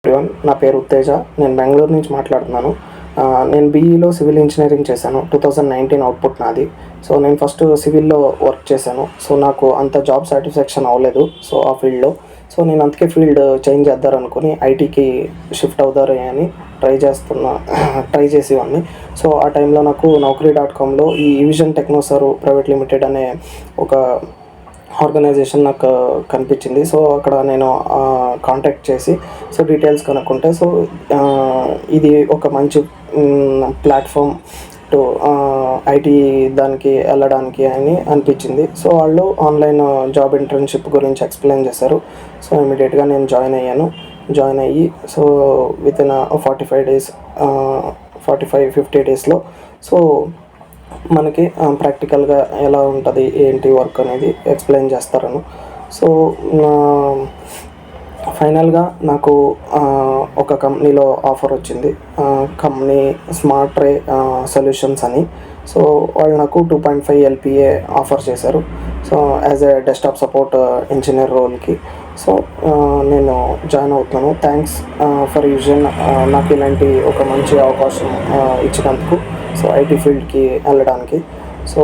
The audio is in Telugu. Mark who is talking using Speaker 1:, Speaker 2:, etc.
Speaker 1: ఎవ్రీవన్, నా పేరు ఉత్తేజ. నేను బెంగళూరు నుంచి మాట్లాడుతున్నాను. నేను బీఈలో సివిల్ ఇంజనీరింగ్ చేశాను. 2019 అవుట్పుట్ నాది. సో నేను ఫస్ట్ సివిల్లో వర్క్ చేశాను. సో నాకు అంత జాబ్ సాటిస్ఫాక్షన్ అవ్వలేదు సో ఆ ఫీల్డ్లో. సో నేను అందుకే ఫీల్డ్ చేంజ్ చేద్దారనుకుని ఐటీకి షిఫ్ట్ అవుతారు అని ట్రై చేసేవాడిని. సో ఆ టైంలో నాకు naukri.comలో ఈ ఎవిజన్ టెక్నోసార్ ప్రైవేట్ లిమిటెడ్ అనే ఒక ఆర్గనైజేషన్ నాకు కనిపించింది. సో అక్కడ నేను కాంటాక్ట్ చేసి సో డీటెయిల్స్ కనుక్కుంటే సో ఇది ఒక మంచి ప్లాట్ఫామ్ టు ఐటీ దానికి వెళ్ళడానికి అని అనిపించింది. సో వాళ్ళు ఆన్లైన్ జాబ్ ఇంటర్న్షిప్ గురించి ఎక్స్ప్లెయిన్ చేశారు. సో ఇమీడియట్గా నేను జాయిన్ అయ్యి సో వితిన్ 45 days 50 daysలో సో మనకి ప్రాక్టికల్గా ఎలా ఉంటుంది ఏంటి వర్క్ అనేది ఎక్స్ప్లెయిన్ చేస్తారను. సో ఫైనల్గా నాకు ఒక కంపెనీలో ఆఫర్ వచ్చింది. కంపెనీ SmartRay సొల్యూషన్స్ అని. సో వాళ్ళు నాకు 2.5 LPA ఆఫర్ చేశారు. So as a desktop support engineer రోల్కి. సో నేను జాయిన్ అవుతున్నాను. థ్యాంక్స్ ఫర్ యూజన్ నాకు ఇలాంటి ఒక మంచి అవకాశం ఇచ్చినందుకు సో ఐటీ ఫీల్డ్కి వెళ్ళడానికి. సో